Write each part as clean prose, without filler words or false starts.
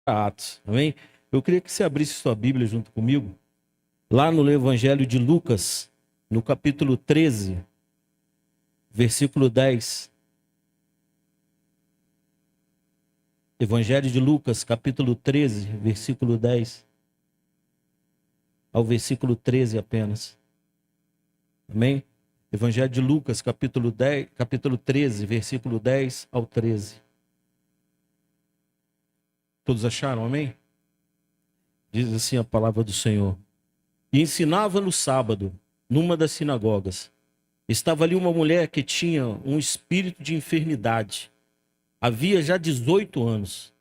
Atos, amém? Eu queria que você abrisse sua Bíblia junto comigo, lá no Evangelho de Lucas, no capítulo 13, versículo 10. Evangelho de Lucas, capítulo 13, versículo 10 ao versículo 13 apenas. Amém? Evangelho de Lucas, capítulo 13, versículo 10 ao 13. Todos acharam, amém? Diz assim a palavra do Senhor. E ensinava no sábado, numa das sinagogas. Estava ali uma mulher que tinha um espírito de enfermidade. Havia já 18 anos.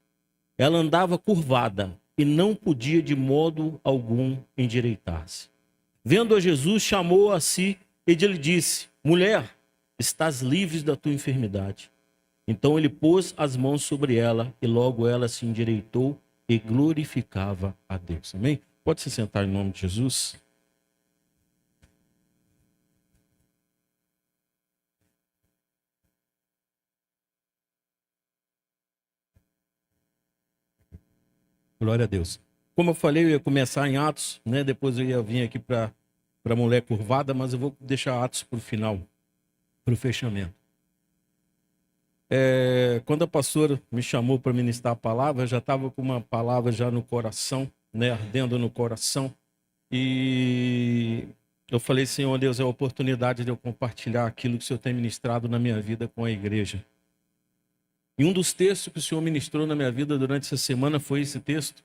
Ela andava curvada e não podia de modo algum endireitar-se. Vendo a Jesus, chamou-a a si e lhe disse: Mulher, estás livre da tua enfermidade. Então ele pôs as mãos sobre ela e logo ela se endireitou e glorificava a Deus. Amém? Pode se sentar em nome de Jesus. Glória a Deus. Como eu falei, eu ia começar em Atos, né? Depois eu ia vir aqui para a mulher curvada, mas eu vou deixar Atos para o final, para o fechamento. Quando a pastora me chamou para ministrar a palavra, eu já estava com uma palavra já no coração, né? Ardendo no coração. E eu falei, Senhor Deus, é a oportunidade de eu compartilhar aquilo que o Senhor tem ministrado na minha vida com a igreja. E um dos textos que o Senhor ministrou na minha vida durante essa semana foi esse texto,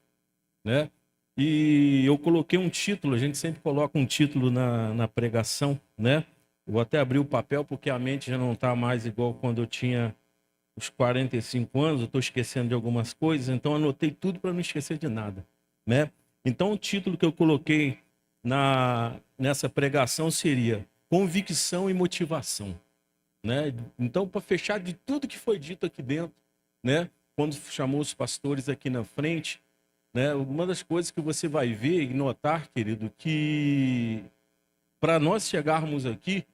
né? E eu coloquei um título, a gente sempre coloca um título na pregação, né? Eu vou até abrir o papel porque a mente já não está mais igual quando eu tinha os 45 anos, eu estou esquecendo de algumas coisas, então anotei tudo para não esquecer de nada, né? Então o título que eu coloquei nessa pregação seria Convicção e Motivação, né? Então, para fechar de tudo que foi dito aqui dentro, né? Quando chamou os pastores aqui na frente, né? Uma das coisas que você vai ver e notar, querido, que para nós chegarmos aqui,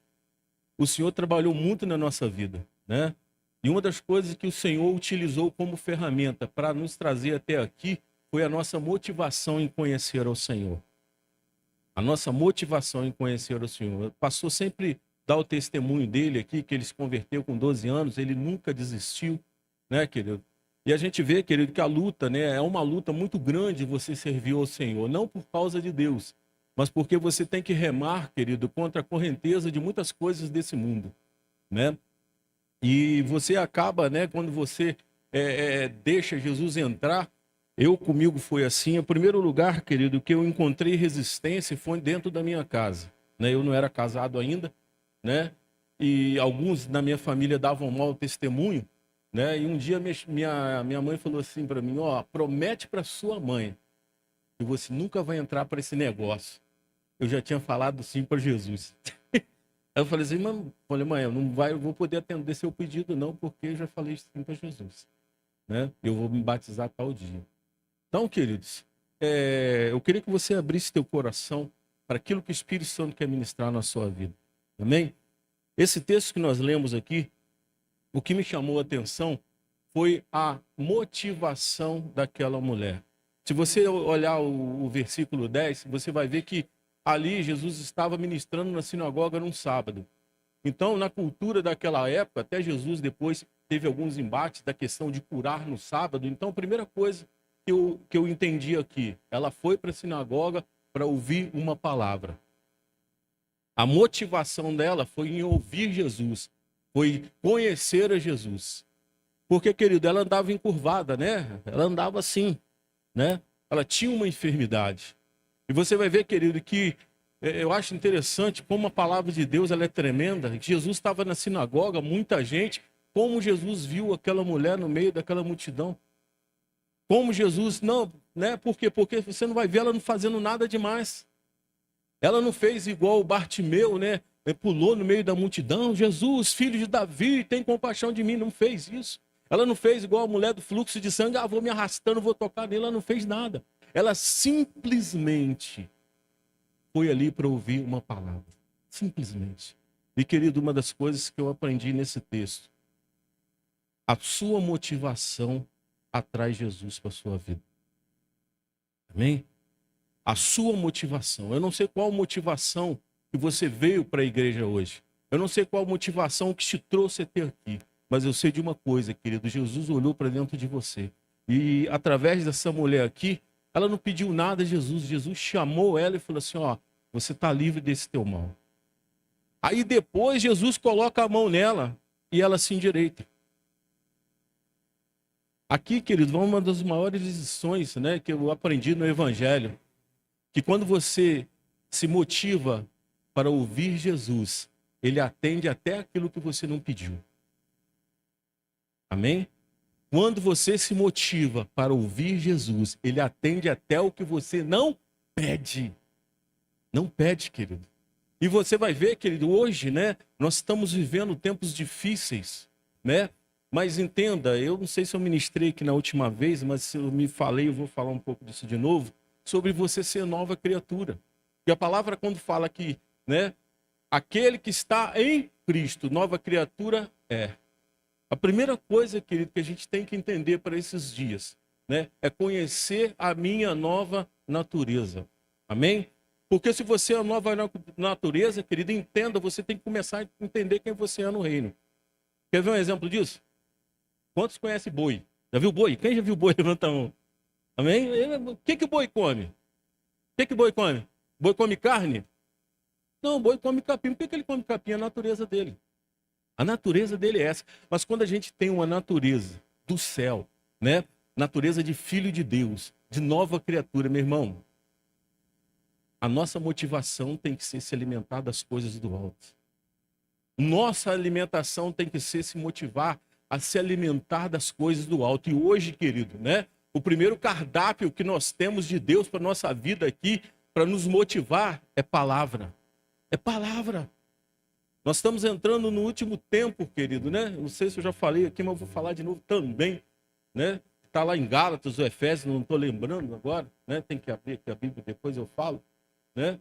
o Senhor trabalhou muito na nossa vida, né? E uma das coisas que o Senhor utilizou como ferramenta para nos trazer até aqui foi a nossa motivação em conhecer ao Senhor. A nossa motivação em conhecer o Senhor. Passou sempre dar o testemunho dele aqui, que ele se converteu com 12 anos, ele nunca desistiu, né, querido? E a gente vê, querido, que a luta, né, é uma luta muito grande você servir ao Senhor, não por causa de Deus, mas porque você tem que remar, querido, contra a correnteza de muitas coisas desse mundo, né? E você acaba, né, quando você deixa Jesus entrar, eu comigo foi assim. O primeiro lugar, querido, que eu encontrei resistência foi dentro da minha casa, né? Eu não era casado ainda, né? E alguns na minha família davam mau testemunho, né? E um dia minha mãe falou assim para mim: ó, promete para sua mãe que você nunca vai entrar para esse negócio. Eu já tinha falado sim para Jesus. Aí eu falei assim, mãe, eu vou poder atender seu pedido não, porque eu já falei sim para Jesus, né? Eu vou me batizar tal dia. Então, queridos, eu queria que você abrisse teu coração para aquilo que o Espírito Santo quer ministrar na sua vida. Amém? Esse texto que nós lemos aqui, o que me chamou a atenção foi a motivação daquela mulher. Se você olhar o versículo 10, você vai ver que ali Jesus estava ministrando na sinagoga num sábado. Então, na cultura daquela época, até Jesus depois teve alguns embates da questão de curar no sábado. Então, a primeira coisa que eu entendi aqui, ela foi para a sinagoga para ouvir uma palavra. A motivação dela foi em ouvir Jesus, foi conhecer a Jesus. Porque, querido, ela andava encurvada, né? Ela andava assim, né? Ela tinha uma enfermidade. E você vai ver, querido, que eu acho interessante como a palavra de Deus ela é tremenda. Jesus estava na sinagoga, muita gente. Como Jesus viu aquela mulher no meio daquela multidão? Como Jesus, não, né? Por quê? Porque você não vai ver ela não fazendo nada demais. Ela não fez igual o Bartimeu, né? Ele pulou no meio da multidão. Jesus, filho de Davi, tem compaixão de mim. Não fez isso. Ela não fez igual a mulher do fluxo de sangue. Vou me arrastando, vou tocar nele. Ela não fez nada. Ela simplesmente foi ali para ouvir uma palavra. Simplesmente. E, querido, uma das coisas que eu aprendi nesse texto, a sua motivação atrai Jesus para a sua vida. Amém? A sua motivação. Eu não sei qual motivação que você veio para a igreja hoje. Eu não sei qual motivação que te trouxe até aqui. Mas eu sei de uma coisa, querido. Jesus olhou para dentro de você. E através dessa mulher aqui, ela não pediu nada a Jesus. Jesus chamou ela e falou assim, ó, você está livre desse teu mal. Aí depois Jesus coloca a mão nela e ela se endireita. Aqui, querido, uma das maiores lições, né, que eu aprendi no Evangelho, que quando você se motiva para ouvir Jesus, ele atende até aquilo que você não pediu. Amém? Quando você se motiva para ouvir Jesus, ele atende até o que você não pede. Não pede, querido. E você vai ver, querido, hoje, né, nós estamos vivendo tempos difíceis, né? Mas entenda, eu não sei se eu ministrei aqui na última vez, mas se eu me falei, eu vou falar um pouco disso de novo, sobre você ser nova criatura. E a palavra quando fala que, né, aquele que está em Cristo, nova criatura é. A primeira coisa, querido, que a gente tem que entender para esses dias, né, é conhecer a minha nova natureza. Amém? Porque se você é a nova natureza, querido, entenda, você tem que começar a entender quem você é no reino. Quer ver um exemplo disso? Quantos conhecem boi? Já viu boi? Quem já viu boi? Levanta a mão. Amém? O que o boi come? O que o boi come? Boi come carne? Não, o boi come capim. Por que ele come capim? É a natureza dele. A natureza dele é essa. Mas quando a gente tem uma natureza do céu, né? Natureza de filho de Deus, de nova criatura, meu irmão, a nossa motivação tem que ser se alimentar das coisas do alto. Nossa alimentação tem que ser se motivar a se alimentar das coisas do alto. E hoje, querido, né? O primeiro cardápio que nós temos de Deus para nossa vida aqui, para nos motivar, é palavra. É palavra. Nós estamos entrando no último tempo, querido, né? Não sei se eu já falei aqui, mas eu vou falar de novo também, né? Está lá em Gálatas, ou Efésios, não estou lembrando agora, né? Tem que abrir aqui a Bíblia, depois eu falo, né?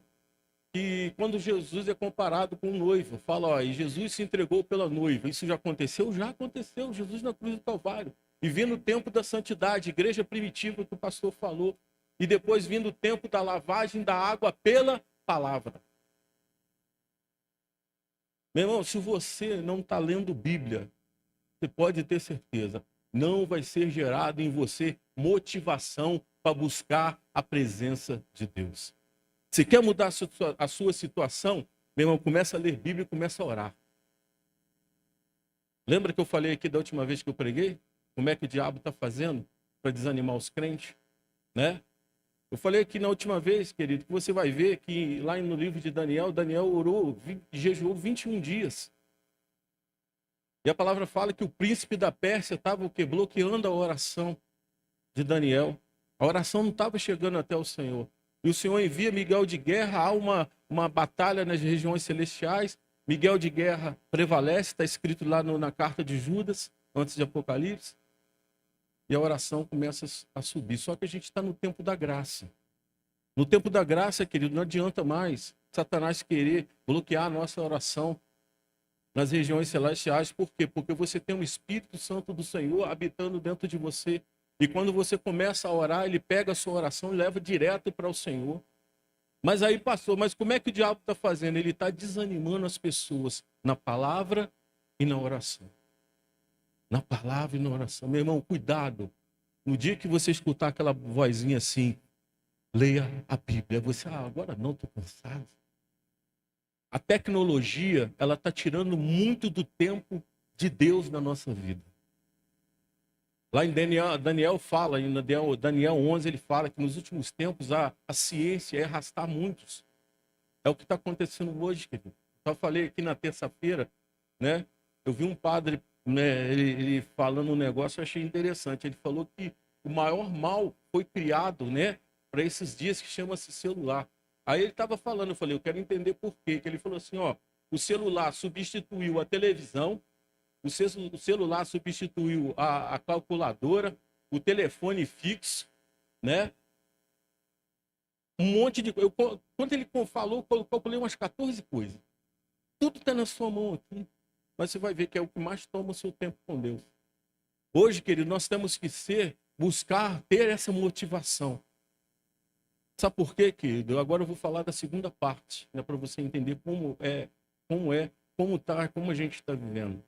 E quando Jesus é comparado com o noivo, fala, ó, e Jesus se entregou pela noiva. Isso já aconteceu? Já aconteceu. Jesus na cruz do Calvário. E vindo o tempo da santidade, igreja primitiva que o pastor falou. E depois vindo o tempo da lavagem da água pela palavra. Meu irmão, se você não está lendo Bíblia, você pode ter certeza, não vai ser gerado em você motivação para buscar a presença de Deus. Se quer mudar a sua situação, meu irmão, começa a ler Bíblia e começa a orar. Lembra que eu falei aqui da última vez que eu preguei? Como é que o diabo está fazendo para desanimar os crentes? Né? Eu falei aqui na última vez, querido, que você vai ver que lá no livro de Daniel, Daniel orou e jejuou 21 dias. E a palavra fala que o príncipe da Pérsia estava o quê? Bloqueando a oração de Daniel. A oração não estava chegando até o Senhor. E o Senhor envia Miguel de guerra, há uma batalha nas regiões celestiais. Miguel de guerra prevalece, está escrito lá na carta de Judas, antes de Apocalipse. E a oração começa a subir. Só que a gente está no tempo da graça. No tempo da graça, querido, não adianta mais Satanás querer bloquear a nossa oração nas regiões celestiais. Por quê? Porque você tem um Espírito Santo do Senhor habitando dentro de você. E quando você começa a orar, ele pega a sua oração e leva direto para o Senhor. Mas aí, pastor, mas como é que o diabo está fazendo? Ele está desanimando as pessoas na palavra e na oração. Na palavra e na oração. Meu irmão, cuidado. No dia que você escutar aquela vozinha assim, leia a Bíblia. Você, agora não, estou cansado. A tecnologia, ela está tirando muito do tempo de Deus na nossa vida. Lá em Daniel fala, em Daniel 11, ele fala que nos últimos tempos a ciência é arrastar muitos. É o que está acontecendo hoje, querido. Eu falei aqui na terça-feira, né? Eu vi um padre, né, ele falando um negócio, eu achei interessante. Ele falou que o maior mal foi criado, né, para esses dias que chama-se celular. Aí ele estava falando, eu falei, eu quero entender por quê. Que ele falou assim, ó, o celular substituiu a televisão, o celular substituiu a calculadora, o telefone fixo, né? Um monte de coisa. Quando ele falou, eu calculei umas 14 coisas. Tudo está na sua mão aqui. Mas você vai ver que é o que mais toma o seu tempo com Deus. Hoje, querido, nós temos que buscar ter essa motivação. Sabe por quê, querido? Agora eu vou falar da segunda parte, né, para você entender como a gente está vivendo.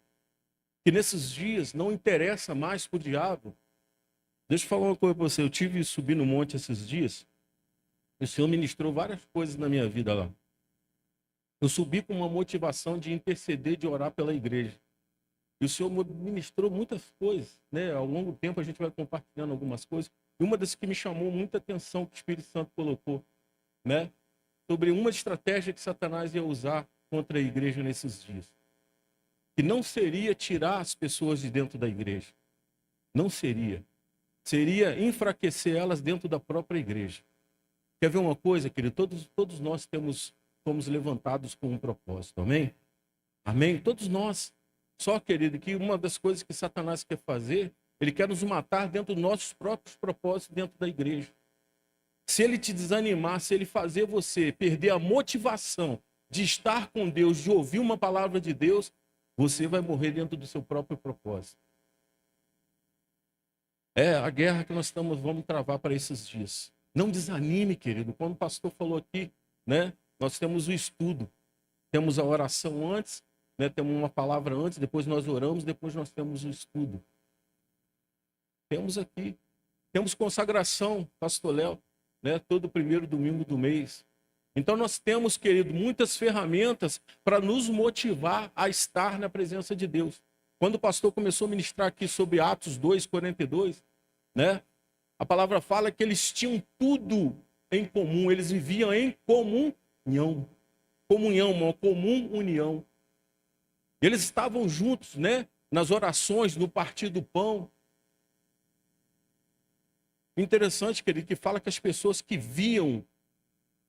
Que nesses dias não interessa mais para o diabo. Deixa eu falar uma coisa para você. Eu tive que subir no monte esses dias. O Senhor ministrou várias coisas na minha vida lá. Eu subi com uma motivação de interceder, de orar pela igreja. E o Senhor ministrou muitas coisas, né? Ao longo do tempo a gente vai compartilhando algumas coisas. E uma das que me chamou muita atenção que o Espírito Santo colocou, né? Sobre uma estratégia que Satanás ia usar contra a igreja nesses dias. Que não seria tirar as pessoas de dentro da igreja. Não seria. Seria enfraquecer elas dentro da própria igreja. Quer ver uma coisa, querido? Todos nós fomos levantados com um propósito, amém? Amém? Todos nós. Só, querido, que uma das coisas que Satanás quer fazer, ele quer nos matar dentro dos nossos próprios propósitos dentro da igreja. Se ele te desanimar, se ele fazer você perder a motivação de estar com Deus, de ouvir uma palavra de Deus, você vai morrer dentro do seu próprio propósito. É a guerra que vamos travar para esses dias. Não desanime, querido. Como o pastor falou aqui, né? Nós temos o estudo, temos a oração antes, né? Temos uma palavra antes, depois nós oramos, depois nós temos o estudo. Temos aqui. Temos consagração, pastor Léo, né? Todo primeiro domingo do mês. Então nós temos, querido, muitas ferramentas para nos motivar a estar na presença de Deus. Quando o pastor começou a ministrar aqui sobre Atos 2:42, né? A palavra fala que eles tinham tudo em comum, eles viviam em comunhão. Comunhão, uma comum união. Eles estavam juntos, né? Nas orações, no partir do pão. Interessante, querido, que fala que as pessoas que viam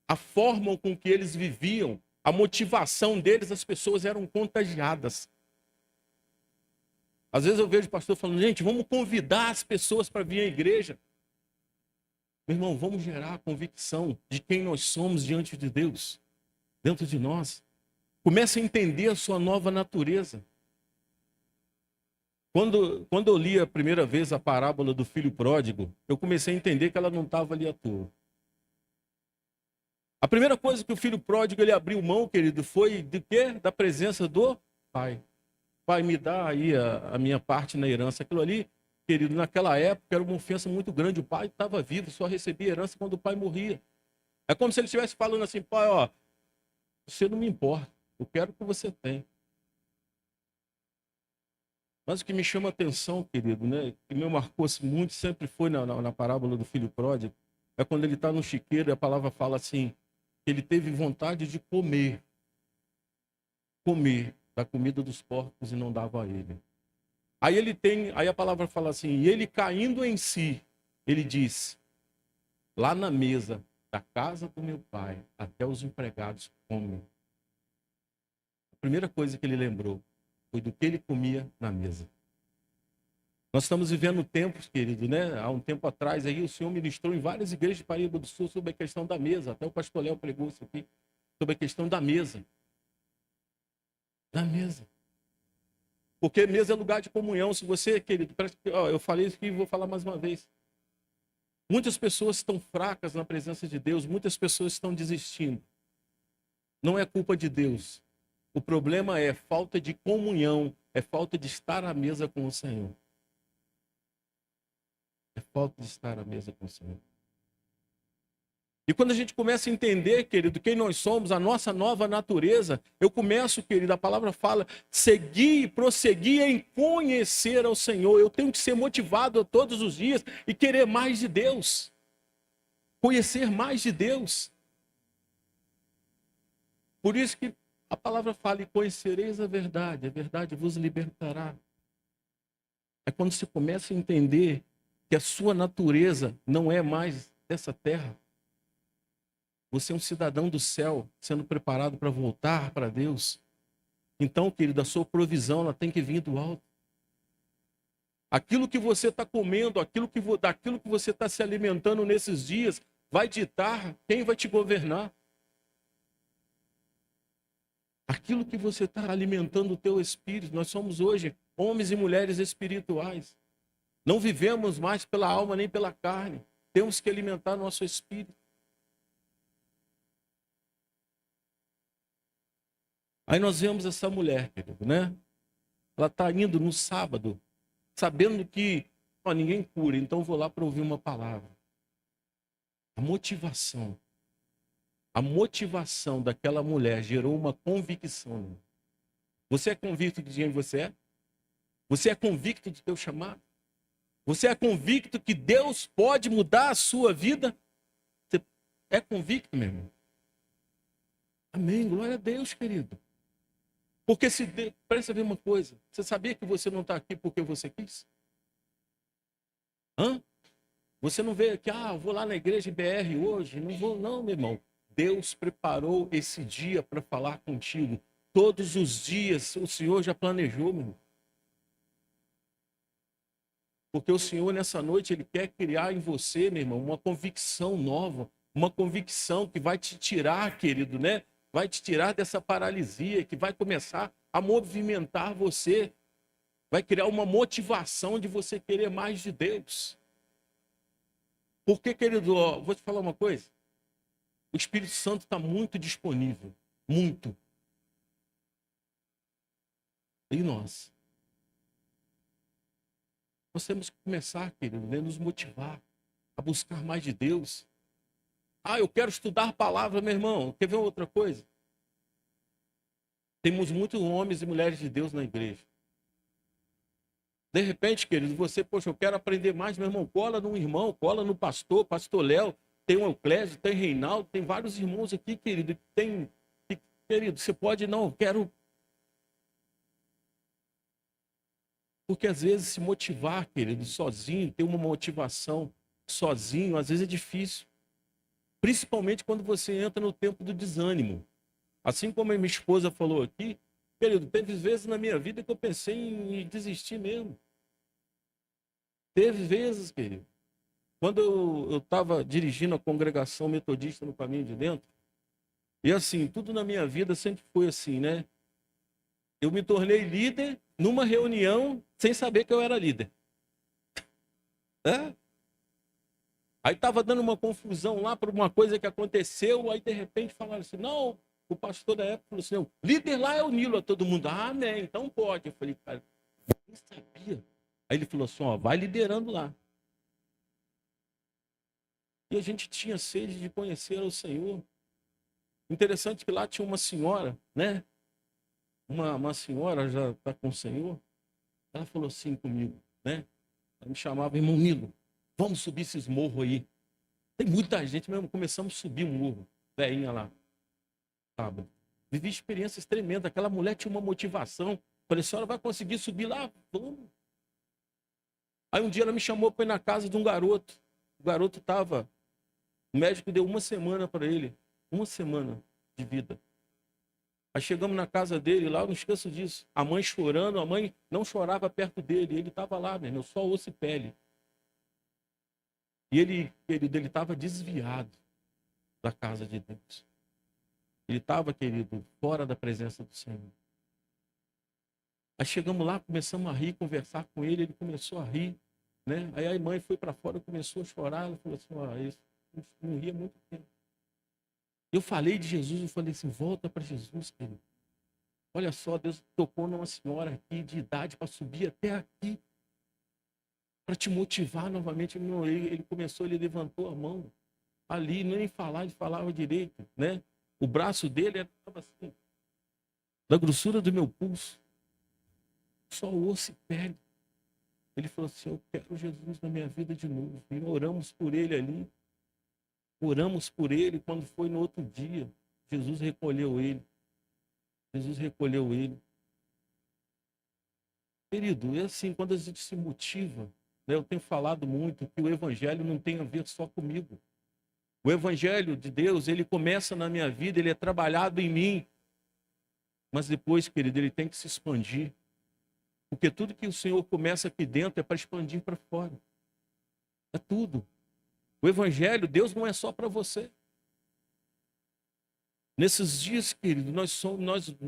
a forma com que eles viviam, a motivação deles, as pessoas eram contagiadas. Às vezes eu vejo o pastor falando, gente, vamos convidar as pessoas para vir à igreja. Meu irmão, vamos gerar a convicção de quem nós somos diante de Deus, dentro de nós. Comece a entender a sua nova natureza. Quando eu li a primeira vez a parábola do filho pródigo, eu comecei a entender que ela não estava ali à toa. A primeira coisa que o filho pródigo ele abriu mão, querido, foi de quê? Da presença do pai. Pai, me dá aí a minha parte na herança. Aquilo ali, querido, naquela época era uma ofensa muito grande. O pai estava vivo, só recebia herança quando o pai morria. É como se ele estivesse falando assim, pai, ó, você não me importa, eu quero o que você tem. Mas o que me chama a atenção, querido, né, que me marcou-se muito, sempre foi na parábola do filho pródigo, é quando ele está no chiqueiro e a palavra fala assim, que ele teve vontade de comer da comida dos porcos e não dava a ele. Aí a palavra fala assim, e ele caindo em si, ele diz, lá na mesa da casa do meu pai, até os empregados comem. A primeira coisa que ele lembrou foi do que ele comia na mesa. Nós estamos vivendo tempos, querido, né? Há um tempo atrás aí o Senhor ministrou em várias igrejas de Paraíba do Sul sobre a questão da mesa. Até o pastor Léo pregou isso aqui, sobre a questão da mesa. Da mesa. Porque mesa é lugar de comunhão. Se você, querido, eu falei isso aqui e vou falar mais uma vez. Muitas pessoas estão fracas na presença de Deus, muitas pessoas estão desistindo. Não é culpa de Deus. O problema é falta de comunhão, é falta de estar à mesa com o Senhor. É falta de estar à mesa com o Senhor. E quando a gente começa a entender, querido, quem nós somos, a nossa nova natureza, eu começo, querido, a palavra fala, seguir e prosseguir em conhecer ao Senhor. Eu tenho que ser motivado todos os dias e querer mais de Deus. Conhecer mais de Deus. Por isso que a palavra fala, e conhecereis a verdade vos libertará. É quando você começa a entender que a sua natureza não é mais dessa terra. Você é um cidadão do céu, sendo preparado para voltar para Deus. Então, querido, a sua provisão ela tem que vir do alto. Aquilo que você está comendo, daquilo que você está se alimentando nesses dias, vai ditar quem vai te governar. Aquilo que você está alimentando o teu espírito. Nós somos hoje homens e mulheres espirituais. Não vivemos mais pela alma nem pela carne. Temos que alimentar nosso espírito. Aí nós vemos essa mulher, querido, né? Ela está indo no sábado, sabendo que ninguém cura, então vou lá para ouvir uma palavra. A motivação daquela mulher gerou uma convicção. Você é convicto de quem você é? Você é convicto do teu chamado? Você é convicto que Deus pode mudar a sua vida? Você é convicto, meu irmão? Amém, glória a Deus, querido. Porque presta a ver uma coisa. Você sabia que você não está aqui porque você quis? Você não veio aqui, vou lá na igreja BR hoje. Não vou não, meu irmão. Deus preparou esse dia para falar contigo. Todos os dias o Senhor já planejou, meu irmão. Porque o Senhor, nessa noite, Ele quer criar em você, meu irmão, uma convicção nova. Uma convicção que vai te tirar, querido, né? Vai te tirar dessa paralisia, que vai começar a movimentar você. Vai criar uma motivação de você querer mais de Deus. Porque, querido, vou te falar uma coisa. O Espírito Santo está muito disponível. Muito. E nós? Nós temos que começar, querido, né, nos motivar a buscar mais de Deus. Eu quero estudar a palavra, meu irmão. Quer ver outra coisa? Temos muitos homens e mulheres de Deus na igreja. De repente, querido, você, poxa, eu quero aprender mais, meu irmão. Cola no irmão, cola no pastor, pastor Léo, tem o Euclésio, tem Reinaldo, tem vários irmãos aqui, querido. Querido, você pode, não, eu quero. Porque às vezes se motivar, querido, sozinho, ter uma motivação sozinho, às vezes é difícil. Principalmente quando você entra no tempo do desânimo. Assim como a minha esposa falou aqui, querido, teve vezes na minha vida que eu pensei em desistir mesmo. Teve vezes, querido. Quando eu estava dirigindo a congregação metodista no Caminho de Dentro, e assim, tudo na minha vida sempre foi assim, né? Eu me tornei líder numa reunião sem saber que eu era líder. Aí estava dando uma confusão lá por uma coisa que aconteceu, aí de repente falaram assim, não, o pastor da época falou assim, não, líder lá é o Nilo, todo mundo, amém, então pode. Eu falei, cara, eu nem sabia. Aí ele falou assim, vai liderando lá. E a gente tinha sede de conhecer o Senhor. Interessante que lá tinha uma senhora, né? Uma senhora já está com o Senhor. Ela falou assim comigo, né? Ela me chamava, irmão Nilo, vamos subir esses morros aí. Tem muita gente mesmo, começamos a subir um morro. Velhinha lá. Sábado. Vivi experiências tremendas. Aquela mulher tinha uma motivação. Falei, a senhora vai conseguir subir lá? Vamos. Aí um dia ela me chamou para ir na casa de um garoto. O garoto estava... O médico deu 1 semana para ele. 1 semana de vida. Aí chegamos na casa dele lá, eu não esqueço disso. A mãe chorando, a mãe não chorava perto dele. Ele estava lá, meu, só osso e pele. E ele estava desviado da casa de Deus. Ele estava, querido, fora da presença do Senhor. Aí chegamos lá, começamos a rir, conversar com ele, ele começou a rir, né? Aí a mãe foi para fora, começou a chorar, ela falou assim, isso não ria muito tempo. Eu falei de Jesus, eu falei assim, volta para Jesus, querido. Olha só, Deus tocou numa senhora aqui de idade para subir até aqui, para te motivar novamente. Ele começou, ele levantou a mão ali, nem falar, ele falava direito, né? O braço dele estava assim, da grossura do meu pulso, só osso e pele. Ele falou assim, eu quero Jesus na minha vida de novo. E oramos por ele ali. Oramos por ele. Quando foi no outro dia, Jesus recolheu ele. Jesus recolheu ele. Querido, é assim, quando a gente se motiva, né, eu tenho falado muito que o evangelho não tem a ver só comigo. O evangelho de Deus, ele começa na minha vida, ele é trabalhado em mim. Mas depois, querido, ele tem que se expandir. Porque tudo que o Senhor começa aqui dentro é para expandir para fora. É tudo. O evangelho, Deus não é só para você. Nesses dias, querido,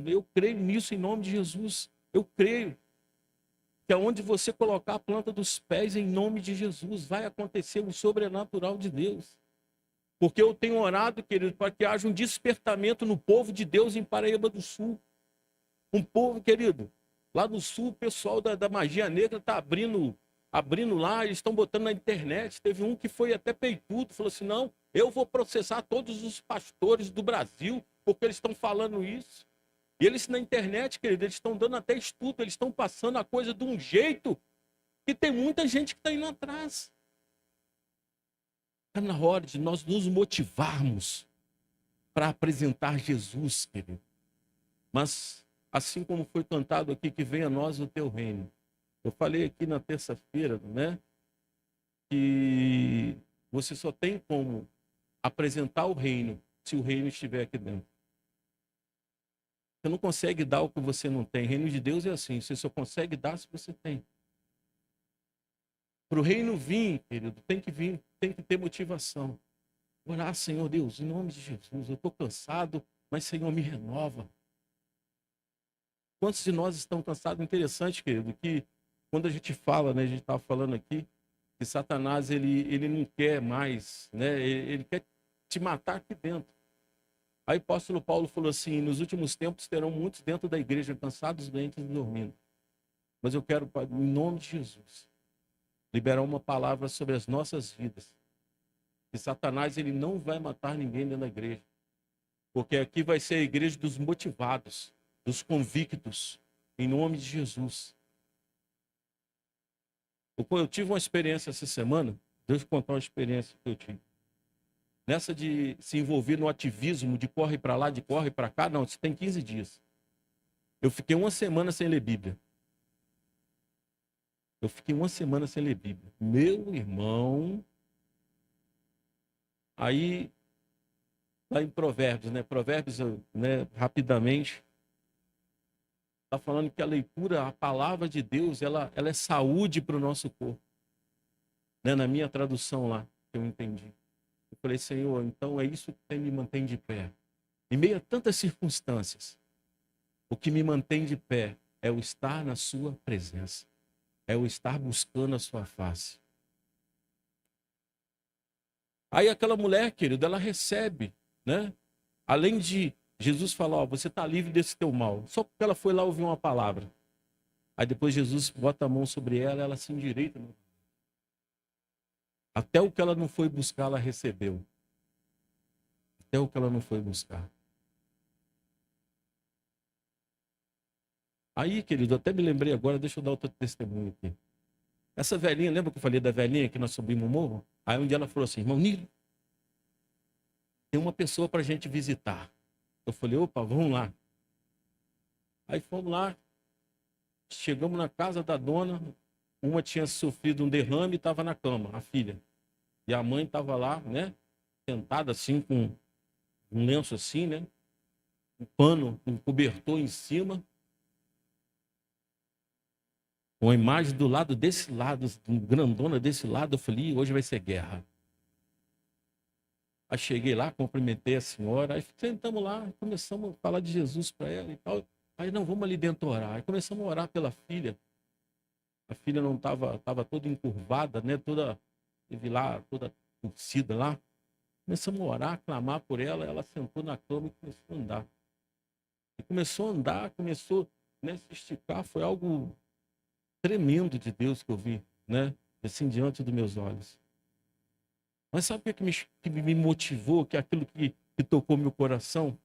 eu creio nisso em nome de Jesus. Eu creio que aonde você colocar a planta dos pés em nome de Jesus, vai acontecer o sobrenatural de Deus. Porque eu tenho orado, querido, para que haja um despertamento no povo de Deus em Paraíba do Sul. Um povo, querido, lá no sul, o pessoal da magia negra está abrindo lá, eles estão botando na internet. Teve um que foi até peitudo, falou assim: não, eu vou processar todos os pastores do Brasil, porque eles estão falando isso. E eles na internet, querido, eles estão dando até estudo, eles estão passando a coisa de um jeito que tem muita gente que está indo atrás. Está na hora de nós nos motivarmos para apresentar Jesus, querido. Mas, assim como foi cantado aqui, que venha a nós o teu reino. Eu falei aqui na terça-feira, né, que você só tem como apresentar o reino se o reino estiver aqui dentro. Você não consegue dar o que você não tem. O reino de Deus é assim, você só consegue dar se você tem. Para o reino vir, querido, tem que ter motivação. Orar, Senhor Deus, em nome de Jesus, eu estou cansado, mas Senhor, me renova. Quantos de nós estão cansados? Interessante, querido, que quando a gente fala, né, a gente estava falando aqui, que Satanás, ele não quer mais, né, ele quer te matar aqui dentro. Aí o apóstolo Paulo falou assim: nos últimos tempos terão muitos dentro da igreja cansados, doentes e dormindo. Mas eu quero, em nome de Jesus, liberar uma palavra sobre as nossas vidas. Que Satanás, ele não vai matar ninguém dentro da igreja. Porque aqui vai ser a igreja dos motivados, dos convictos, em nome de Jesus. Eu tive uma experiência essa semana, deixa eu contar uma experiência que eu tive. Nessa de se envolver no ativismo, de corre para lá, de corre para cá, não, isso tem 15 dias. Eu fiquei uma semana sem ler Bíblia. Meu irmão. Aí, lá em Provérbios, né? Provérbios, né, rapidamente, está falando que a leitura, a palavra de Deus, ela é saúde para o nosso corpo. Né? Na minha tradução lá, que eu entendi. Eu falei: Senhor, então é isso que me mantém de pé. Em meio a tantas circunstâncias, o que me mantém de pé é o estar na sua presença. É o estar buscando a sua face. Aí aquela mulher, querido, ela recebe, né? Além de Jesus falar: ó, você está livre desse teu mal. Só porque ela foi lá ouvir uma palavra. Aí depois Jesus bota a mão sobre ela, ela se endireita. Até o que ela não foi buscar, ela recebeu. Até o que ela não foi buscar. Aí, querido, até me lembrei agora, deixa eu dar outro testemunho aqui. Essa velhinha, lembra que eu falei da velhinha que nós subimos o morro? Aí um dia ela falou assim: irmão Nilo, tem uma pessoa para a gente visitar. Eu falei: opa, vamos lá. Aí fomos lá, chegamos na casa da dona, uma tinha sofrido um derrame e estava na cama, a filha. E a mãe estava lá, né, sentada assim, com um lenço assim, né, um pano, um cobertor em cima, uma imagem do lado desse lado, grandona desse lado. Eu falei: hoje vai ser guerra. Aí cheguei lá, cumprimentei a senhora, aí sentamos lá, começamos a falar de Jesus para ela e tal. Aí não, vamos ali dentro orar. Aí começamos a orar pela filha. A filha não estava toda encurvada, né? Teve lá, toda torcida lá. Começamos a orar, clamar por ela. Ela sentou na cama e começou a andar. E começou a andar, começou, né, se esticar. Foi algo tremendo de Deus que eu vi, né? Assim, diante dos meus olhos. Mas sabe o que me motivou, que é aquilo que tocou meu coração?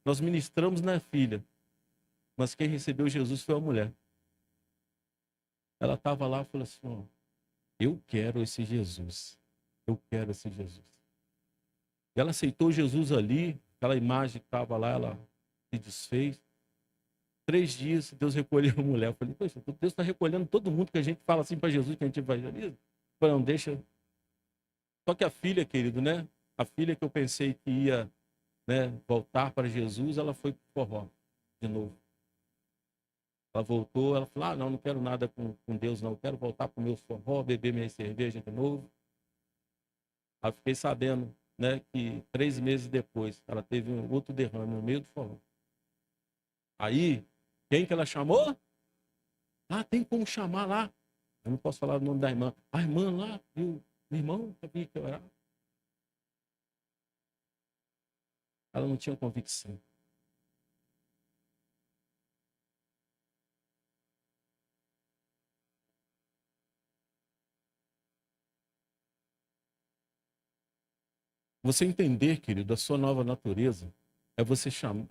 Nós ministramos na filha, mas quem recebeu Jesus foi a mulher. Ela estava lá e falou assim: ó, eu quero esse Jesus. Eu quero esse Jesus. E ela aceitou Jesus ali, aquela imagem que estava lá, ela se desfez. 3 dias, Deus recolheu a mulher. Eu falei: poxa, Deus está recolhendo todo mundo que a gente fala assim para Jesus, que a gente evangeliza. Não deixa. Só que a filha, querido, né? A filha que eu pensei que ia, né, voltar para Jesus, ela foi para o forró de novo. Ela voltou, ela falou: não quero nada com Deus, não. Eu quero voltar para o meu forró, beber minha cerveja de novo. Aí fiquei sabendo, né, que 3 meses depois, ela teve um outro derrame no meio do forró. Aí, quem que ela chamou? Tem como chamar lá. Eu não posso falar o nome da irmã. A irmã lá, viu? Meu irmão sabia que eu era. Ela não tinha convicção. Você entender, querido, a sua nova natureza, é você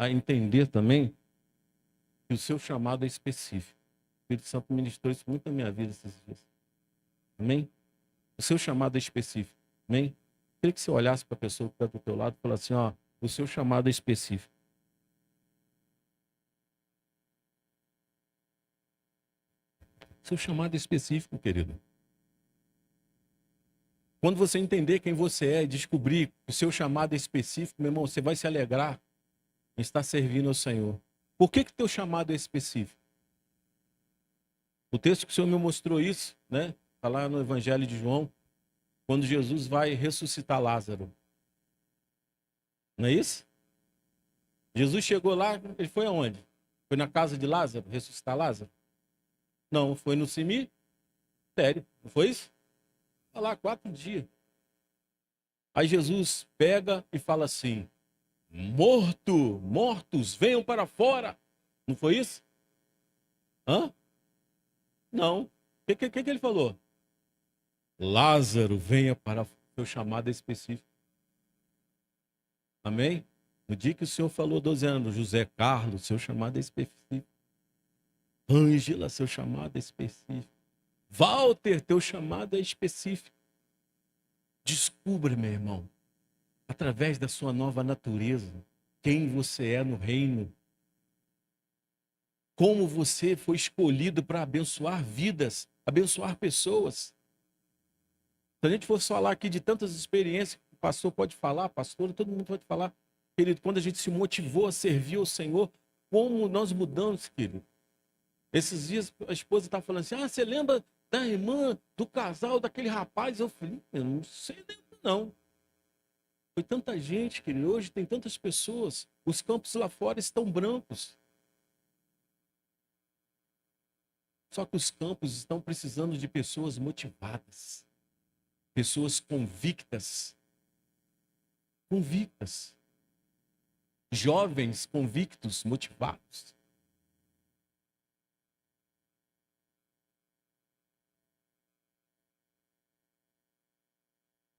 entender também que o seu chamado é específico. O Espírito Santo ministrou isso muito na minha vida esses dias. Amém? O seu chamado é específico. Amém? Queria que você olhasse para a pessoa que está do teu lado e falasse assim, ó, o seu chamado é específico. Seu chamado é específico, querido. Quando você entender quem você é e descobrir que o seu chamado é específico, meu irmão, você vai se alegrar em estar servindo ao Senhor. Por que que teu chamado é específico? O texto que o Senhor me mostrou isso, né? Está lá no Evangelho de João, quando Jesus vai ressuscitar Lázaro. Não é isso? Jesus chegou lá, ele foi aonde? Foi na casa de Lázaro, ressuscitar Lázaro? Não, foi no cemitério. Não foi isso? Está lá 4 dias. Aí Jesus pega e fala assim, mortos, venham para fora. Não foi isso? Hã? Não. O que ele falou? Lázaro, venha para o seu chamado específico. Amém? No dia que o Senhor falou 12 anos, José Carlos, seu chamado é específico. Ângela, seu chamado é específico. Walter, teu chamado é específico. Descubra, meu irmão, através da sua nova natureza, quem você é no reino. Como você foi escolhido para abençoar vidas, abençoar pessoas. Se a gente fosse falar aqui de tantas experiências que o pastor pode falar, pastor, todo mundo pode falar. Querido, quando a gente se motivou a servir ao Senhor, como nós mudamos, querido. Esses dias a esposa estava falando assim, você lembra da irmã, do casal, daquele rapaz? Eu falei, eu não sei não. Foi tanta gente, querido, hoje tem tantas pessoas, os campos lá fora estão brancos. Só que os campos estão precisando de pessoas motivadas, pessoas convictas, jovens convictos, motivados.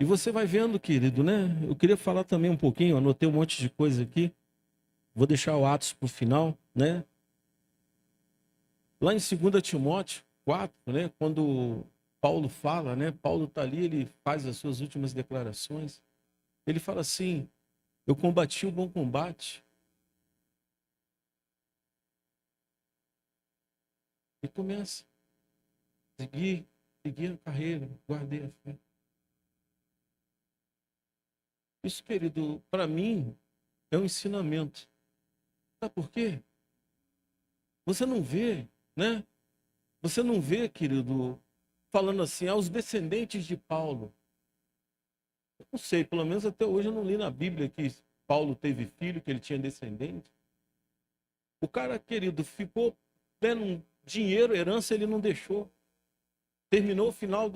E você vai vendo, querido, né? Eu queria falar também um pouquinho, anotei um monte de coisa aqui, vou deixar o Atos para o final, né? Lá em 2 Timóteo 4, né? Quando Paulo fala, né? Paulo está ali, ele faz as suas últimas declarações. Ele fala assim, eu combati o bom combate. E começa. Segui a carreira, guardei a fé. Isso, querido, para mim, é um ensinamento. Sabe por quê? Você não vê, né? Você não vê, querido, falando assim, aos descendentes de Paulo. Eu não sei, pelo menos até hoje eu não li na Bíblia que Paulo teve filho, que ele tinha descendente. O cara, querido, ficou tendo dinheiro, herança, ele não deixou. Terminou o final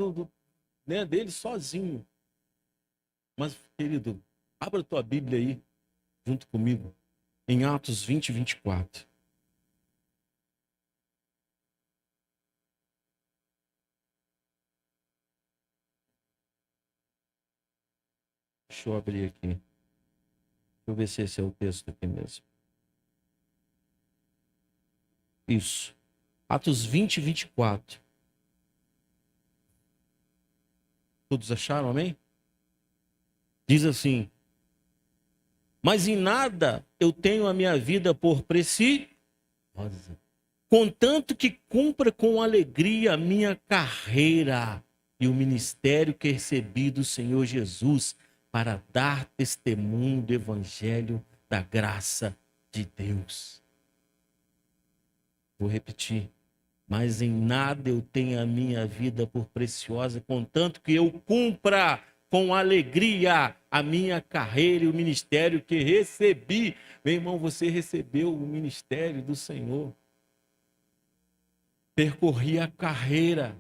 né, dele sozinho. Mas, querido, abra tua Bíblia aí, junto comigo, em Atos 20, 24. Deixa eu abrir aqui. Deixa eu ver se esse é o texto aqui mesmo. Isso. Atos 20, 24. Todos acharam, amém? Diz assim, mas em nada eu tenho a minha vida por preciosa, contanto que cumpra com alegria a minha carreira e o ministério que recebi do Senhor Jesus para dar testemunho do evangelho da graça de Deus. Vou repetir. Mas em nada eu tenho a minha vida por preciosa, contanto que eu cumpra com alegria a minha carreira e o ministério que recebi. Meu irmão, você recebeu o ministério do Senhor. Percorri a carreira.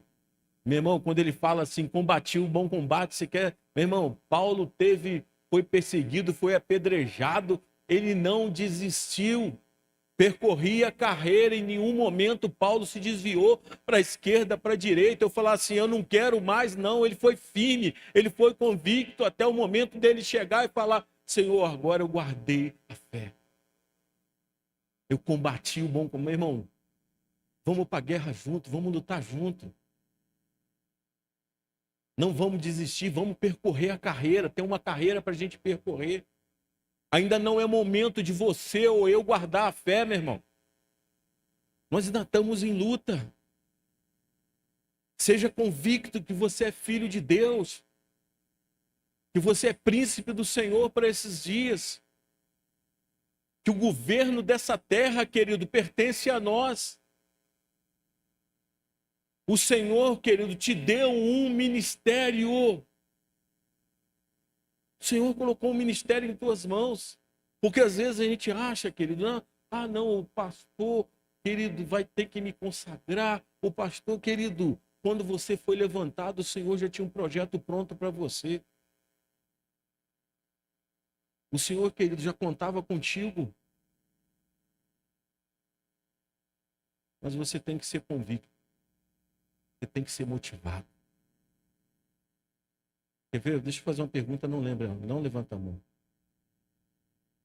Meu irmão, quando ele fala assim, combati o bom combate, você quer... Meu irmão, Paulo foi perseguido, foi apedrejado, ele não desistiu. percorria a carreira, em nenhum momento Paulo se desviou para a esquerda, para a direita. Eu falava assim, eu não quero mais, não. Ele foi firme, ele foi convicto até o momento dele chegar e falar, Senhor, agora eu guardei a fé. Eu combati o bom combate. Meu irmão, vamos para a guerra junto, vamos lutar junto. Não vamos desistir, vamos percorrer a carreira. Tem uma carreira para a gente percorrer. Ainda não é momento de você ou eu guardar a fé, meu irmão. Nós ainda estamos em luta. Seja convicto que você é filho de Deus. Que você é príncipe do Senhor para esses dias. Que o governo dessa terra, querido, pertence a nós. O Senhor, querido, te deu um ministério. O Senhor colocou um ministério em tuas mãos. Porque às vezes a gente acha, querido, não, o pastor, querido, vai ter que me consagrar. O pastor, querido, quando você foi levantado, o Senhor já tinha um projeto pronto para você. O Senhor, querido, já contava contigo. Mas você tem que ser convicto. Você tem que ser motivado. Quer ver? Deixa eu fazer uma pergunta, não lembra, não levanta a mão.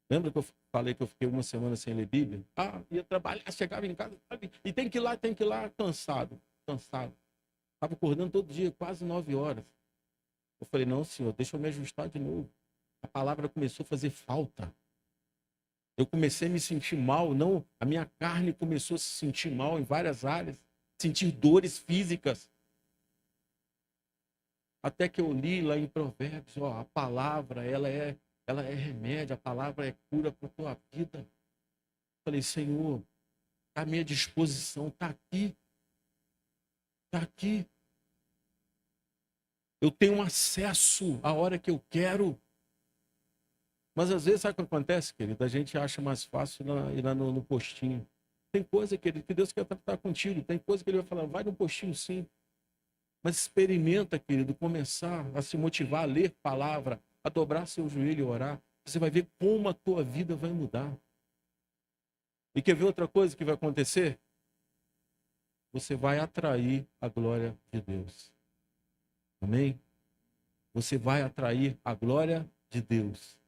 Lembra que eu falei que eu fiquei uma semana sem ler Bíblia? Ia trabalhar, chegava em casa, e tem que ir lá, cansado. Estava acordando todo dia, quase 9 horas. Eu falei, não, Senhor, deixa eu me ajustar de novo. A palavra começou a fazer falta. Eu comecei a me sentir mal, a minha carne começou a se sentir mal em várias áreas. Sentir dores físicas. Até que eu li lá em Provérbios, a palavra, ela é remédio, a palavra é cura para a tua vida. Falei, Senhor, a minha disposição está aqui. Está aqui. Eu tenho acesso a hora que eu quero. Mas às vezes, sabe o que acontece, querido? A gente acha mais fácil ir lá no postinho. Tem coisa, querido, que Deus quer tratar contigo. Tem coisa que Ele vai falar, vai no postinho sim. Mas experimenta, querido, começar a se motivar a ler palavra, a dobrar seu joelho e orar. Você vai ver como a tua vida vai mudar. E quer ver outra coisa que vai acontecer? Você vai atrair a glória de Deus. Amém? Você vai atrair a glória de Deus.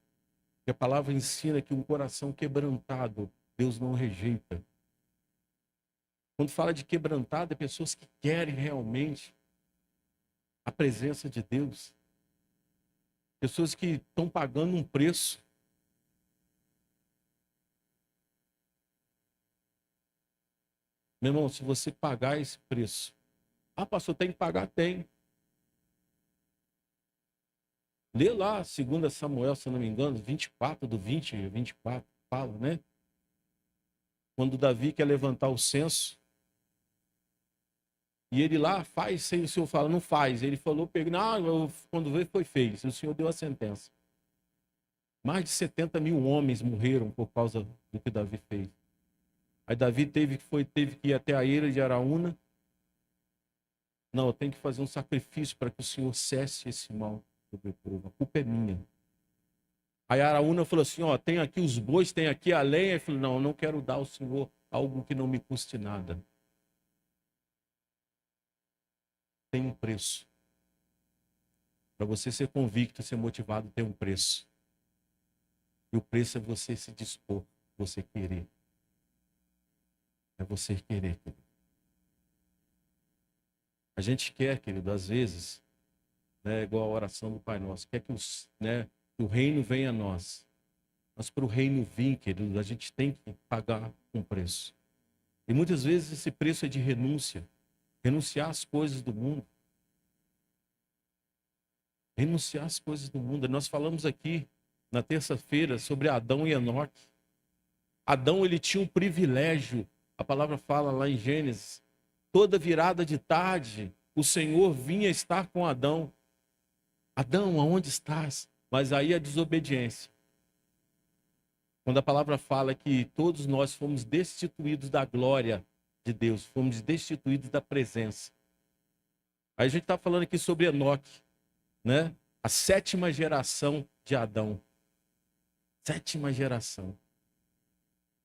Porque a palavra ensina que um coração quebrantado, Deus não rejeita. Quando fala de quebrantado, é pessoas que querem realmente a presença de Deus. Pessoas que estão pagando um preço. Meu irmão, se você pagar esse preço, pastor, tem que pagar? Tem. Lê lá, 2 Samuel, se eu não me engano, 24, do 20 e 24, fala, né? Quando Davi quer levantar o censo, e ele lá faz, sem o Senhor fala, não faz. Ele falou, quando veio foi feito. O Senhor deu a sentença. Mais de 70 mil homens morreram por causa do que Davi fez. Aí Davi teve que ir até a eira de Araúna. Não, eu tenho que fazer um sacrifício para que o Senhor cesse esse mal sobre o povo. A culpa é minha. Aí Araúna falou assim, tem aqui os bois, tem aqui a lenha. Ele falou, não, eu não quero dar ao Senhor algo que não me custe nada. Tem um preço. Para você ser convicto, ser motivado, tem um preço. E o preço é você se dispor, você querer. É você querer, querido. A gente quer, querido, às vezes, igual a oração do Pai Nosso, quer que o reino venha a nós. Mas para o reino vir, querido, a gente tem que pagar um preço. E muitas vezes esse preço é de renúncia. Renunciar às coisas do mundo. Renunciar às coisas do mundo. Nós falamos aqui na terça-feira sobre Adão e Enoque. Adão, ele tinha um privilégio. A palavra fala lá em Gênesis. Toda virada de tarde, o Senhor vinha estar com Adão. Adão, aonde estás? Mas aí a desobediência. Quando a palavra fala que todos nós fomos destituídos da glória de Deus, fomos destituídos da presença. Aí a gente está falando aqui sobre Enoque, né? A 7ª geração de Adão. 7ª geração.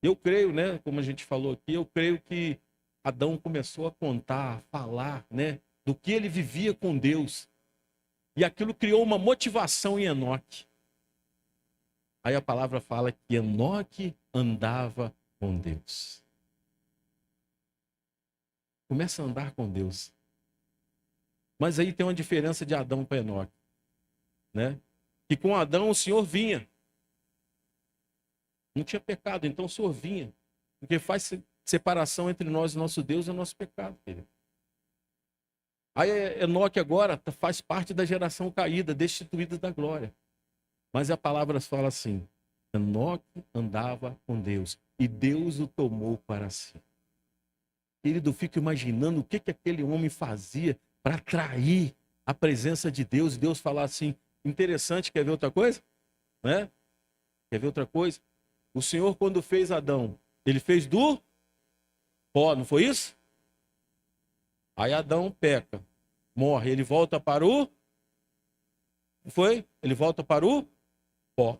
Eu creio, né, como a gente falou aqui, eu creio que Adão começou a contar, a falar, né, do que ele vivia com Deus. E aquilo criou uma motivação em Enoque. Aí a palavra fala que Enoque andava com Deus. Começa a andar com Deus. Mas aí tem uma diferença de Adão para Enoque, né? Que com Adão o Senhor vinha. Não tinha pecado, então o Senhor vinha. Porque faz separação entre nós e nosso Deus é o nosso pecado, querido. Aí Enoque agora faz parte da geração caída, destituída da glória. Mas a palavra fala assim: Enoque andava com Deus e Deus o tomou para si. Querido, eu fico imaginando o que aquele homem fazia para atrair a presença de Deus. E Deus falar assim, interessante, quer ver outra coisa? Né? Quer ver outra coisa? O Senhor, quando fez Adão, ele fez do pó, não foi isso? Aí Adão peca, morre, ele volta para o... Não foi? Ele volta para o pó.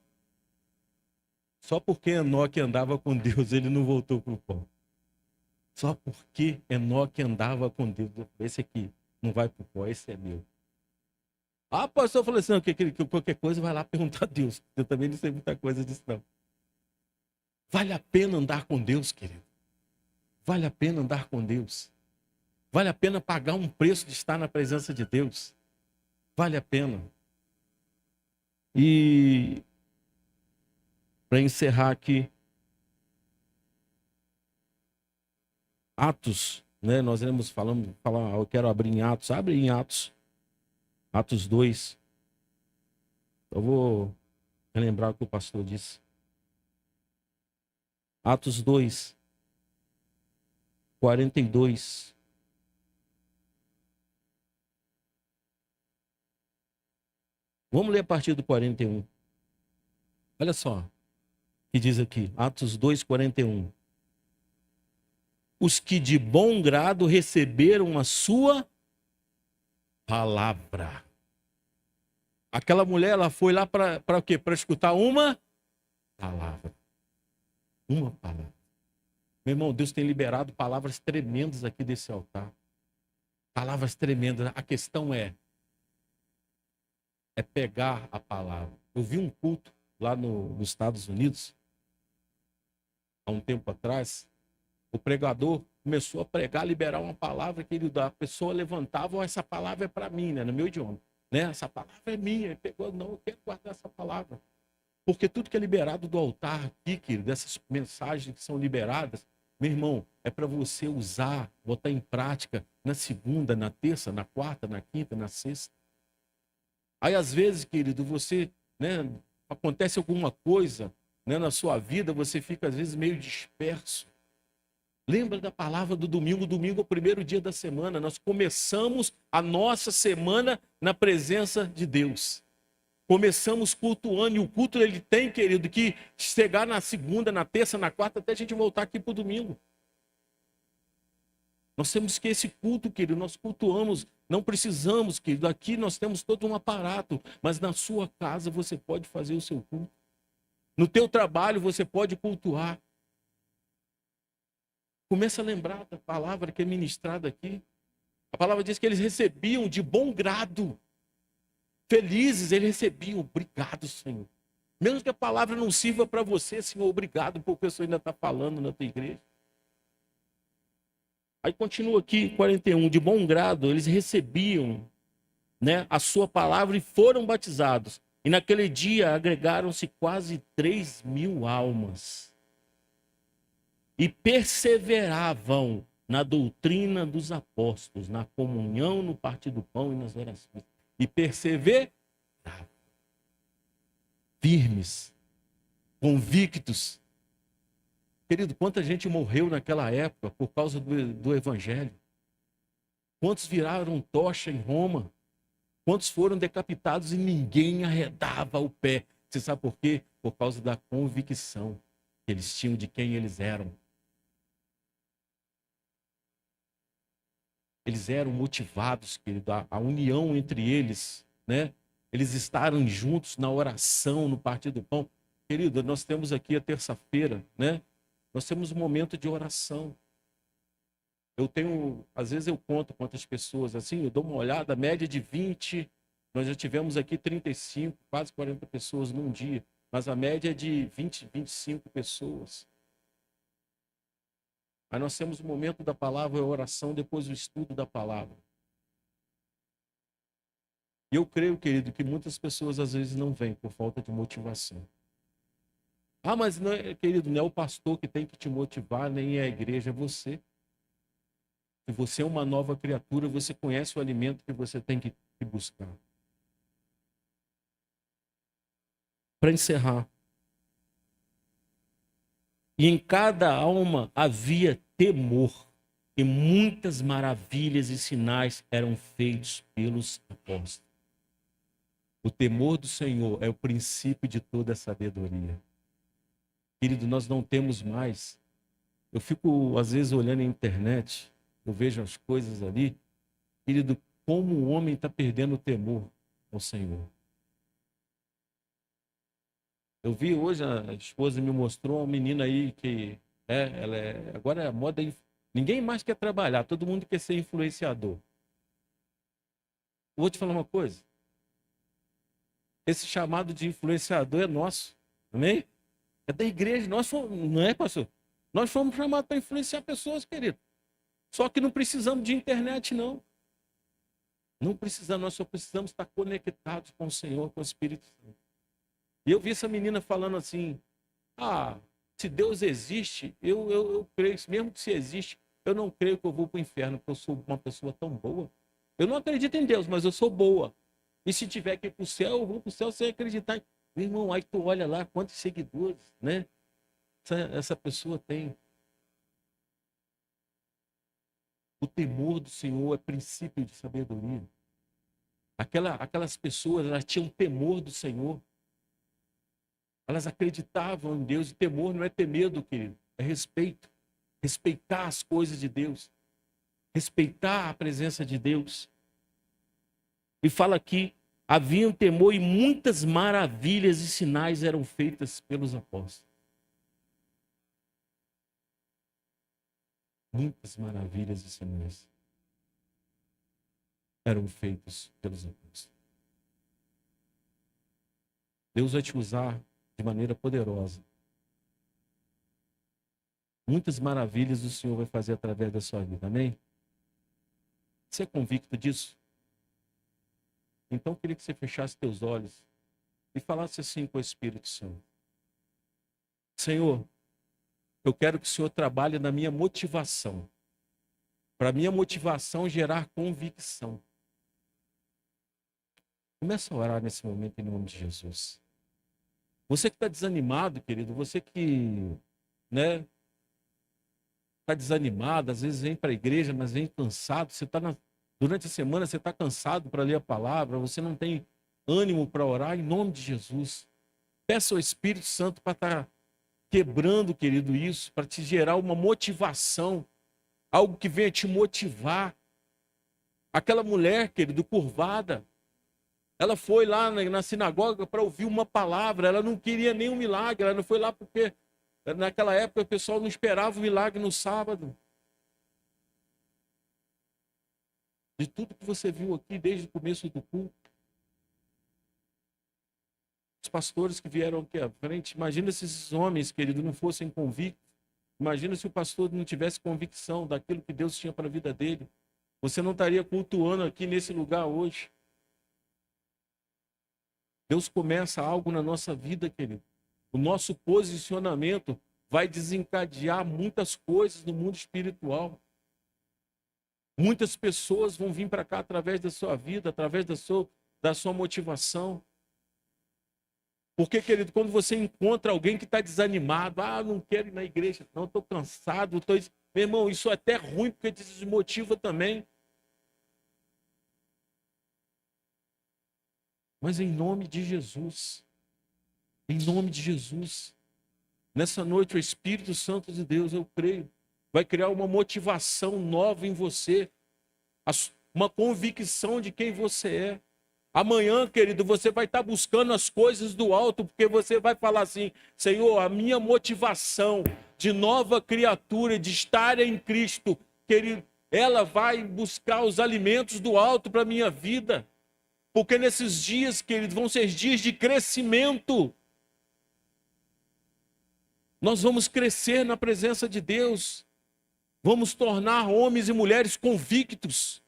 Só porque Enoque andava com Deus, ele não voltou para o pó. Só porque Enoque andava com Deus. Esse aqui não vai para o pó, esse é meu. Ah, pastor, falou assim, não, que qualquer coisa vai lá perguntar a Deus. Eu também não sei muita coisa disso, não. Vale a pena andar com Deus, querido. Vale a pena andar com Deus. Vale a pena pagar um preço de estar na presença de Deus. Vale a pena. E para encerrar aqui, Atos, né? Nós iremos falar, eu quero abrir em Atos. Abre em Atos. Atos 2. Eu vou relembrar o que o pastor disse. Atos 2, 42. Vamos ler a partir do 41. Olha só o que diz aqui. Atos 2, 41. Os que de bom grado receberam a sua palavra. Aquela mulher, ela foi lá para o quê? Para escutar uma palavra. Uma palavra. Meu irmão, Deus tem liberado palavras tremendas aqui desse altar. Palavras tremendas. A questão é pegar a palavra. Eu vi um culto lá nos Estados Unidos, há um tempo atrás. O pregador começou a pregar, liberar uma palavra que a pessoa levantava, oh, essa palavra é para mim, né? No meu idioma. Né? Essa palavra é minha. Ele pegou, não, eu quero guardar essa palavra. Porque tudo que é liberado do altar aqui, querido, dessas mensagens que são liberadas, meu irmão, é para você usar, botar em prática na segunda, na terça, na quarta, na quinta, na sexta. Aí, às vezes, querido, você, né, acontece alguma coisa, né, na sua vida, você fica, às vezes, meio disperso. Lembra da palavra do domingo? Domingo é o primeiro dia da semana. Nós começamos a nossa semana na presença de Deus. Começamos cultuando, e o culto ele tem, querido, que chegar na segunda, na terça, na quarta, até a gente voltar aqui para o domingo. Nós temos que esse culto, querido, nós cultuamos, não precisamos, querido, aqui nós temos todo um aparato, mas na sua casa você pode fazer o seu culto. No teu trabalho você pode cultuar. Começa a lembrar da palavra que é ministrada aqui. A palavra diz que eles recebiam de bom grado. Felizes, eles recebiam. Obrigado, Senhor. Mesmo que a palavra não sirva para você, Senhor, obrigado, porque o Senhor ainda está falando na tua igreja. Aí continua aqui, 41. De bom grado, eles recebiam, né, a sua palavra e foram batizados. E naquele dia agregaram-se quase 3.000 almas. E perseveravam na doutrina dos apóstolos, na comunhão, no partir do pão e nas orações. E perseveravam. Firmes, convictos. Querido, quanta gente morreu naquela época por causa do evangelho? Quantos viraram tocha em Roma? Quantos foram decapitados e ninguém arredava o pé? Você sabe por quê? Por causa da convicção que eles tinham de quem eles eram. Eles eram motivados, querido, a união entre eles, né? Eles estavam juntos na oração, no partir do pão. Querido, nós temos aqui a terça-feira, né? Nós temos um momento de oração. Às vezes eu conto quantas pessoas, assim, eu dou uma olhada, a média de 20, nós já tivemos aqui 35, quase 40 pessoas num dia, mas a média é de 20, 25 pessoas. Aí nós temos o momento da palavra, a oração, depois o estudo da palavra. E eu creio, querido, que muitas pessoas às vezes não vêm por falta de motivação. Ah, mas, não, querido, não é o pastor que tem que te motivar, nem é a igreja, é você. Se você é uma nova criatura, você conhece o alimento que você tem que buscar. Para encerrar. E em cada alma havia temor, e muitas maravilhas e sinais eram feitos pelos apóstolos. O temor do Senhor é o princípio de toda a sabedoria. Querido, nós não temos mais. Eu fico, às vezes, olhando na internet, eu vejo as coisas ali. Querido, como o homem está perdendo o temor ao Senhor. Eu vi hoje, a esposa me mostrou uma menina aí que agora a moda, ninguém mais quer trabalhar, todo mundo quer ser influenciador. Eu vou te falar uma coisa. Esse chamado de influenciador é nosso, amém? É da igreja, nós fomos, não é, pastor? Nós fomos chamados para influenciar pessoas, querido. Só que não precisamos de internet, não. Não precisamos, nós só precisamos estar conectados com o Senhor, com o Espírito Santo. E eu vi essa menina falando assim, se Deus existe, eu creio, mesmo que se existe, eu não creio que eu vou para o inferno, porque eu sou uma pessoa tão boa. Eu não acredito em Deus, mas eu sou boa. E se tiver que ir para o céu, eu vou para o céu sem acreditar. Meu irmão, aí tu olha lá quantos seguidores, né? Essa pessoa tem. O temor do Senhor é princípio de sabedoria. Aquelas pessoas, elas tinham temor do Senhor. Elas acreditavam em Deus. E temor não é ter medo, querido. É respeito. Respeitar as coisas de Deus. Respeitar a presença de Deus. E fala aqui, havia um temor e muitas maravilhas e sinais eram feitas pelos apóstolos. Muitas maravilhas e sinais eram feitos pelos apóstolos. Deus vai te usar de maneira poderosa. Muitas maravilhas o Senhor vai fazer através da sua vida, amém? Você é convicto disso? Então eu queria que você fechasse teus olhos e falasse assim com o Espírito Santo. Senhor, eu quero que o Senhor trabalhe na minha motivação. Para a minha motivação gerar convicção. Começa a orar nesse momento em nome de Jesus. Você que está desanimado, querido, você que, né, está desanimado, às vezes vem para a igreja, mas vem cansado, durante a semana você está cansado para ler a palavra, você não tem ânimo para orar, em nome de Jesus. Peça ao Espírito Santo para estar quebrando, querido, isso, para te gerar uma motivação, algo que venha te motivar. Aquela mulher, querido, curvada, ela foi lá na sinagoga para ouvir uma palavra, ela não queria nenhum milagre, ela não foi lá porque naquela época o pessoal não esperava o milagre no sábado. De tudo que você viu aqui desde o começo do culto, os pastores que vieram aqui à frente, imagina se esses homens, querido, não fossem convictos. Imagina se o pastor não tivesse convicção daquilo que Deus tinha para a vida dele. Você não estaria cultuando aqui nesse lugar hoje. Deus começa algo na nossa vida, querido. O nosso posicionamento vai desencadear muitas coisas no mundo espiritual. Muitas pessoas vão vir para cá através da sua vida, através da sua motivação. Porque, querido, quando você encontra alguém que está desanimado, não quero ir na igreja, não, estou cansado, meu irmão, isso é até ruim, porque desmotiva também. Mas em nome de Jesus, nessa noite o Espírito Santo de Deus, eu creio, vai criar uma motivação nova em você, uma convicção de quem você é. Amanhã, querido, você vai estar buscando as coisas do alto, porque você vai falar assim: Senhor, a minha motivação de nova criatura, de estar em Cristo, querido, ela vai buscar os alimentos do alto para a minha vida. Porque nesses dias, querido, vão ser dias de crescimento. Nós vamos crescer na presença de Deus. Vamos tornar homens e mulheres convictos.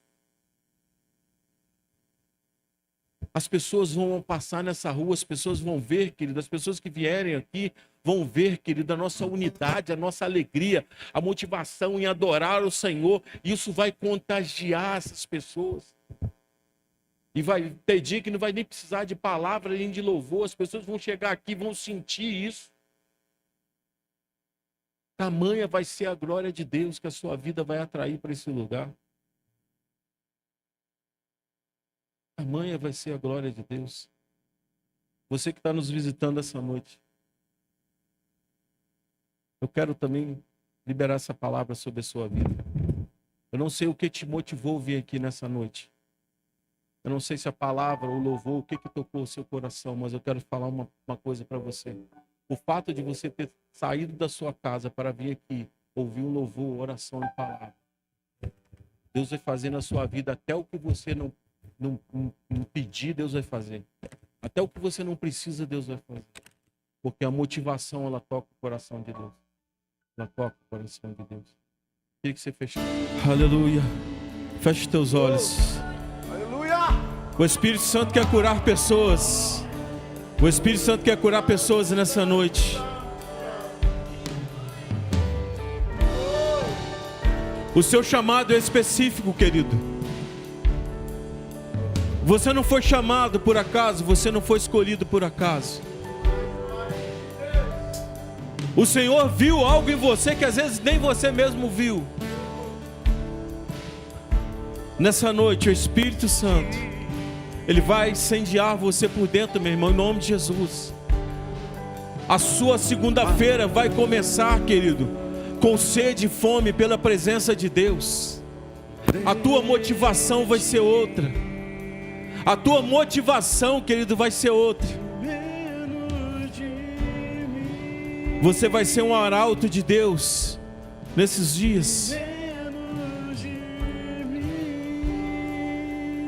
As pessoas vão passar nessa rua, as pessoas vão ver, querido, as pessoas que vierem aqui vão ver, querido, a nossa unidade, a nossa alegria, a motivação em adorar o Senhor. Isso vai contagiar essas pessoas. E vai ter dia que não vai nem precisar de palavra nem de louvor. As pessoas vão chegar aqui e vão sentir isso. Tamanha vai ser a glória de Deus que a sua vida vai atrair para esse lugar. Tamanha vai ser a glória de Deus. Você que está nos visitando essa noite. Eu quero também liberar essa palavra sobre a sua vida. Eu não sei o que te motivou a vir aqui nessa noite. Eu não sei se a palavra ou o louvor, o que tocou o seu coração, mas eu quero falar uma coisa para você. O fato de você ter saído da sua casa para vir aqui, ouvir um louvor, oração e palavra. Deus vai fazer na sua vida até o que você não pedir, Deus vai fazer. Até o que você não precisa, Deus vai fazer. Porque a motivação, ela toca o coração de Deus. Ela toca o coração de Deus. Queria que você fechasse. Aleluia. Feche teus olhos. Aleluia. O Espírito Santo quer curar pessoas. O Espírito Santo quer curar pessoas nessa noite. O seu chamado é específico, querido. Você não foi chamado por acaso, você não foi escolhido por acaso. O Senhor viu algo em você que às vezes nem você mesmo viu. Nessa noite, o Espírito Santo, Ele vai incendiar você por dentro, meu irmão, em nome de Jesus. A sua segunda-feira vai começar, querido, com sede e fome pela presença de Deus. A tua motivação vai ser outra. A tua motivação, querido, vai ser outra. Você vai ser um arauto de Deus nesses dias.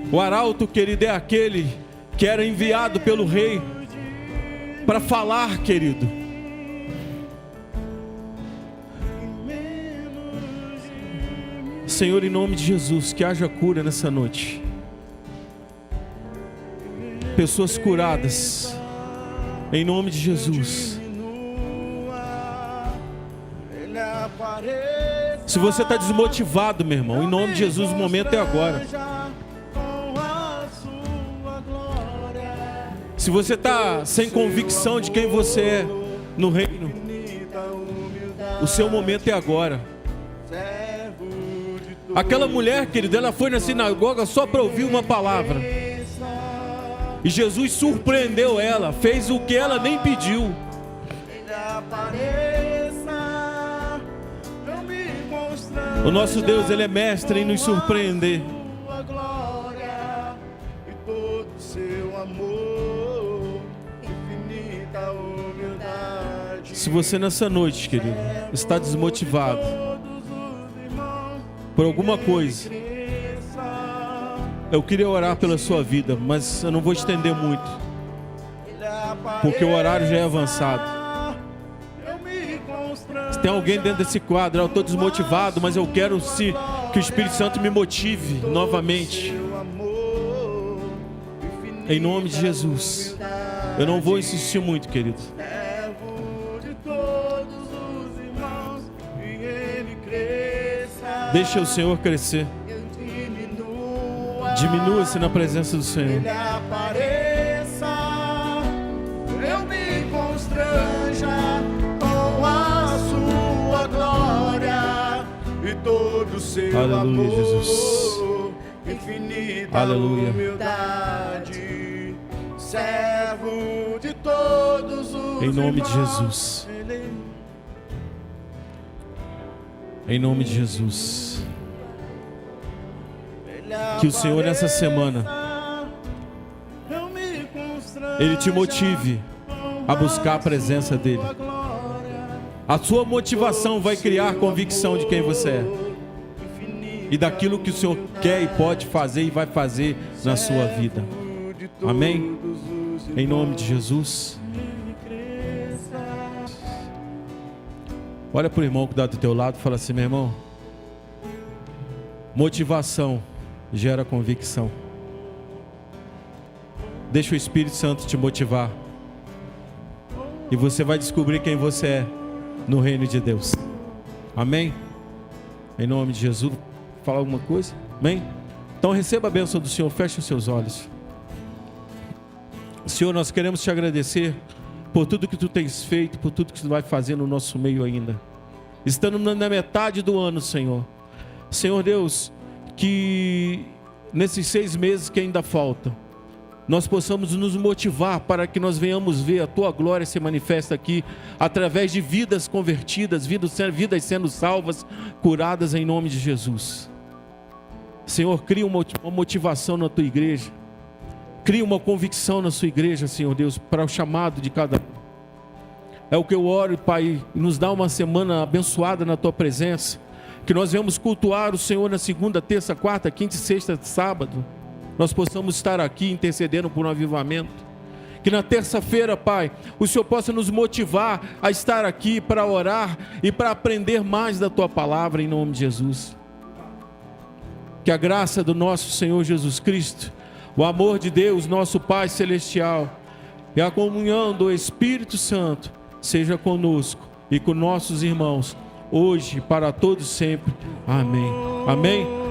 O arauto, querido, é aquele que era enviado pelo rei para falar, querido. Senhor, em nome de Jesus, que haja cura nessa noite. Pessoas curadas, em nome de Jesus. Se você está desmotivado, meu irmão, em nome de Jesus, o momento é agora. Se você está sem convicção de quem você é no reino, o seu momento é agora. Aquela mulher, querido, ela foi na sinagoga só para ouvir uma palavra. E Jesus surpreendeu ela, fez o que ela nem pediu. O nosso Deus, Ele é mestre em nos surpreender. Se você nessa noite, querido, está desmotivado por alguma coisa, eu queria orar pela sua vida, mas eu não vou estender muito, porque o horário já é avançado. Se tem alguém dentro desse quadro, eu estou desmotivado, mas eu quero que o Espírito Santo me motive novamente. Em nome de Jesus. Eu não vou insistir muito, querido. Deixa o Senhor crescer. Diminua-se na presença do Senhor. Eu me constranja com a sua glória e todo o seu Aleluia, amor, Jesus. infinita Aleluia. humildade, servo de todos os Em nome de irmãos. Jesus. Em nome de Jesus. Que o Senhor nessa semana Ele te motive a buscar a presença dele. A sua motivação vai criar convicção de quem você é e daquilo que o Senhor quer e pode fazer e vai fazer na sua vida. Amém? Em nome de Jesus. Olha para o irmão que está do teu lado e fala assim: meu irmão, motivação gera convicção. Deixa o Espírito Santo te motivar e você vai descobrir quem você é no reino de Deus. Amém? Em nome de Jesus. Falar alguma coisa? Amém? Então receba a bênção do Senhor. Feche os seus olhos. Senhor, nós queremos te agradecer por tudo que tu tens feito, por tudo que tu vai fazer no nosso meio ainda. Estando na metade do ano, Senhor. Senhor Deus, que nesses 6 meses que ainda faltam, nós possamos nos motivar para que nós venhamos ver a tua glória se manifesta aqui, através de vidas convertidas, vidas sendo salvas, curadas em nome de Jesus. Senhor, cria uma motivação na tua igreja. Cria uma convicção na sua igreja, Senhor Deus, para o chamado de cada um. É o que eu oro, Pai, nos dá uma semana abençoada na tua presença. Que nós venhamos cultuar o Senhor na segunda, terça, quarta, quinta e sexta, sábado. Nós possamos estar aqui intercedendo por um avivamento. Que na terça-feira, Pai, o Senhor possa nos motivar a estar aqui para orar e para aprender mais da tua palavra em nome de Jesus. Que a graça do nosso Senhor Jesus Cristo, o amor de Deus, nosso Pai Celestial, e a comunhão do Espírito Santo seja conosco e com nossos irmãos, hoje e para todos sempre. Amém. Amém.